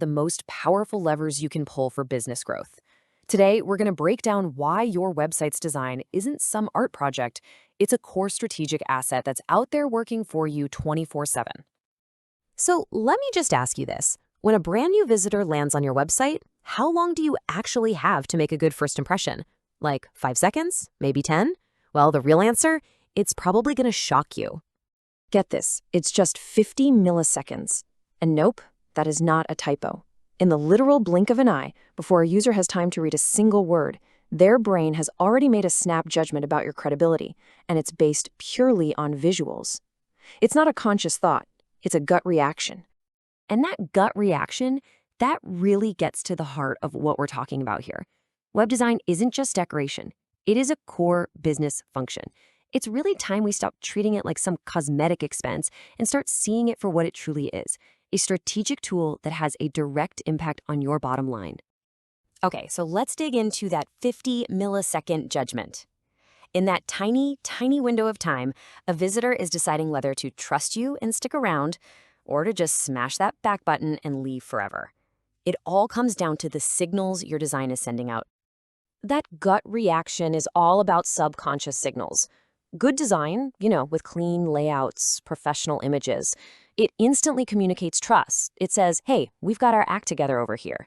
the most powerful levers you can pull for business growth. Today, we're going to break down why your website's design isn't some art project, it's a core strategic asset that's out there working for you 24/7. So let me just ask you this. When a brand new visitor lands on your website, how long do you actually have to make a good first impression? Like 5 seconds? Maybe 10? Well, the real answer? It's probably going to shock you. Get this, it's just 50 milliseconds. And nope, that is not a typo. In the literal blink of an eye, before a user has time to read a single word, their brain has already made a snap judgment about your credibility, and it's based purely on visuals. It's not a conscious thought, it's a gut reaction. And that gut reaction, that really gets to the heart of what we're talking about here. Web design isn't just decoration. It is a core business function. It's really time we stop treating it like some cosmetic expense and start seeing it for what it truly is, a strategic tool that has a direct impact on your bottom line. Okay, so let's dig into that 50 millisecond judgment. In that tiny, tiny window of time, a visitor is deciding whether to trust you and stick around or to just smash that back button and leave forever. It all comes down to the signals your design is sending out. That gut reaction is all about subconscious signals. Good design, with clean layouts, professional images, it instantly communicates trust. It says, hey, we've got our act together over here.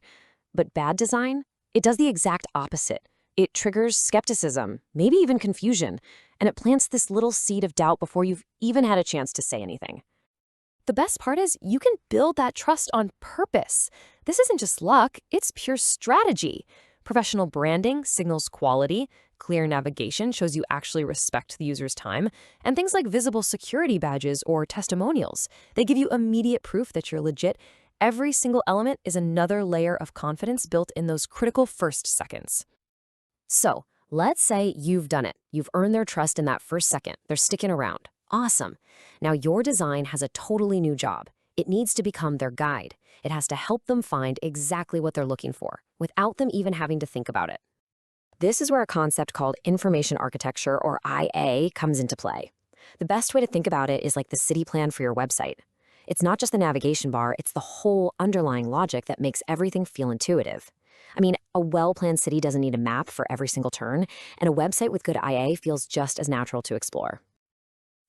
But bad design, it does the exact opposite. It triggers skepticism, maybe even confusion, and it plants this little seed of doubt before you've even had a chance to say anything. The best part is you can build that trust on purpose. This isn't just luck, it's pure strategy. Professional branding signals quality, clear navigation shows you actually respect the user's time, and things like visible security badges or testimonials, they give you immediate proof that you're legit. Every single element is another layer of confidence built in those critical first seconds. So, let's say you've done it. You've earned their trust in that first second. They're sticking around. Awesome. Now your design has a totally new job. It needs to become their guide. It has to help them find exactly what they're looking for, without them even having to think about it. This is where a concept called information architecture, or IA, comes into play. The best way to think about it is like the city plan for your website. It's not just the navigation bar, it's the whole underlying logic that makes everything feel intuitive. I mean, a well-planned city doesn't need a map for every single turn, and a website with good IA feels just as natural to explore.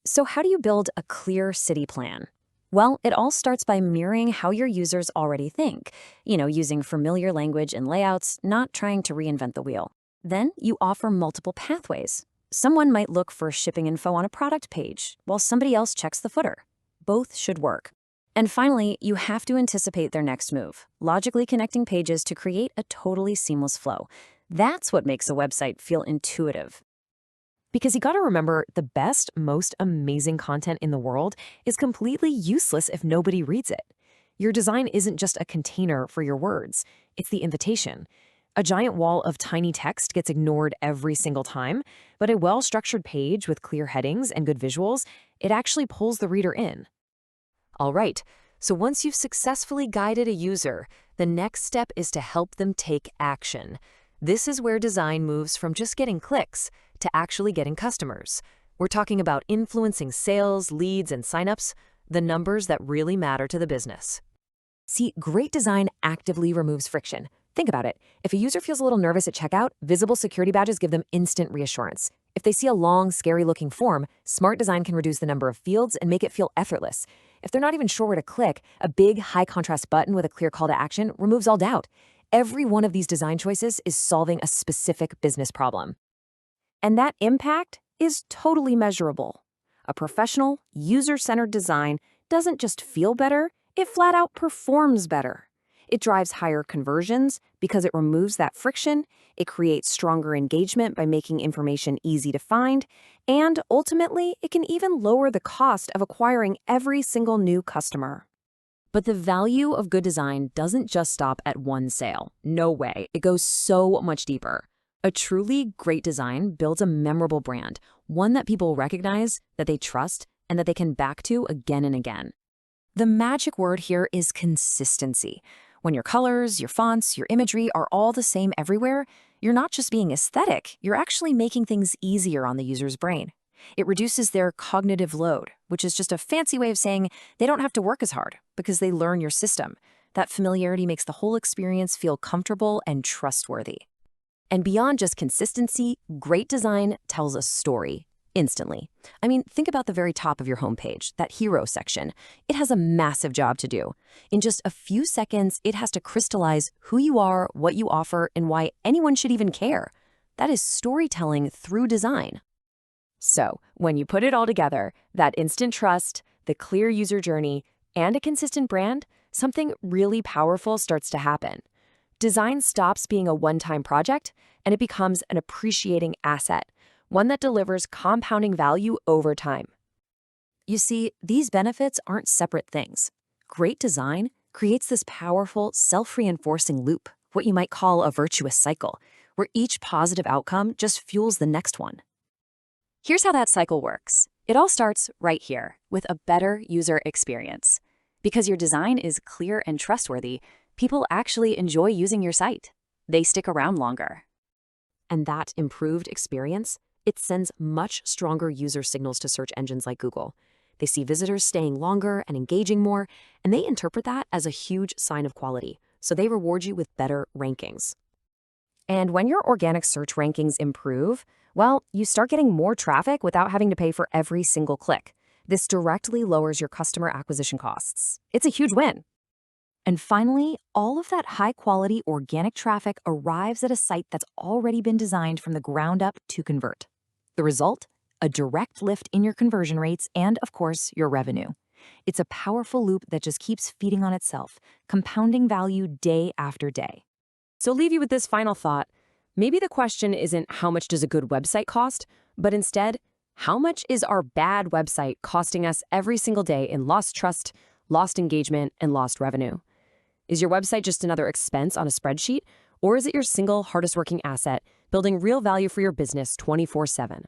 So how do you build a clear city plan? Well, it all starts by mirroring how your users already think, using familiar language and layouts, not trying to reinvent the wheel. Then you offer multiple pathways. Someone might look for shipping info on a product page, while somebody else checks the footer. Both should work. And finally, you have to anticipate their next move, logically connecting pages to create a totally seamless flow. That's what makes a website feel intuitive. Because you gotta remember, the best, most amazing content in the world is completely useless if nobody reads it. Your design isn't just a container for your words, it's the invitation. A giant wall of tiny text gets ignored every single time, but a well-structured page with clear headings and good visuals, it actually pulls the reader in. All right, so once you've successfully guided a user, the next step is to help them take action. This is where design moves from just getting clicks to actually getting customers. We're talking about influencing sales, leads, and signups, the numbers that really matter to the business. See, great design actively removes friction. Think about it. If a user feels a little nervous at checkout, visible security badges give them instant reassurance. If they see a long, scary-looking form, smart design can reduce the number of fields and make it feel effortless. If they're not even sure where to click, a big, high-contrast button with a clear call to action removes all doubt. Every one of these design choices is solving a specific business problem. And that impact is totally measurable. A professional, user-centered design doesn't just feel better, it flat-out performs better. It drives higher conversions because it removes that friction, it creates stronger engagement by making information easy to find, and ultimately, it can even lower the cost of acquiring every single new customer. But the value of good design doesn't just stop at one sale. No way. It goes so much deeper. A truly great design builds a memorable brand, one that people recognize, that they trust, and that they can back to again and again. The magic word here is consistency. When your colors, your fonts, your imagery are all the same everywhere, you're not just being aesthetic, you're actually making things easier on the user's brain. It reduces their cognitive load, which is just a fancy way of saying they don't have to work as hard because they learn your system. That familiarity makes the whole experience feel comfortable and trustworthy. And beyond just consistency, great design tells a story instantly. I mean, think about the very top of your homepage, that hero section. It has a massive job to do. In just a few seconds, it has to crystallize who you are, what you offer, and why anyone should even care. That is storytelling through design. So, when you put it all together, that instant trust, the clear user journey, and a consistent brand, something really powerful starts to happen. Design stops being a one-time project, and it becomes an appreciating asset, one that delivers compounding value over time. You see, these benefits aren't separate things. Great design creates this powerful, self-reinforcing loop, what you might call a virtuous cycle, where each positive outcome just fuels the next one. Here's how that cycle works. It all starts right here, with a better user experience. Because your design is clear and trustworthy, people actually enjoy using your site. They stick around longer. And that improved experience, it sends much stronger user signals to search engines like Google. They see visitors staying longer and engaging more, and they interpret that as a huge sign of quality, so they reward you with better rankings. And when your organic search rankings improve, well, you start getting more traffic without having to pay for every single click. This directly lowers your customer acquisition costs. It's a huge win. And finally, all of that high-quality organic traffic arrives at a site that's already been designed from the ground up to convert. The result? A direct lift in your conversion rates and, of course, your revenue. It's a powerful loop that just keeps feeding on itself, compounding value day after day. So I'll leave you with this final thought. Maybe the question isn't how much does a good website cost, but instead, how much is our bad website costing us every single day in lost trust, lost engagement, and lost revenue? Is your website just another expense on a spreadsheet, or is it your single hardest working asset, building real value for your business 24/7?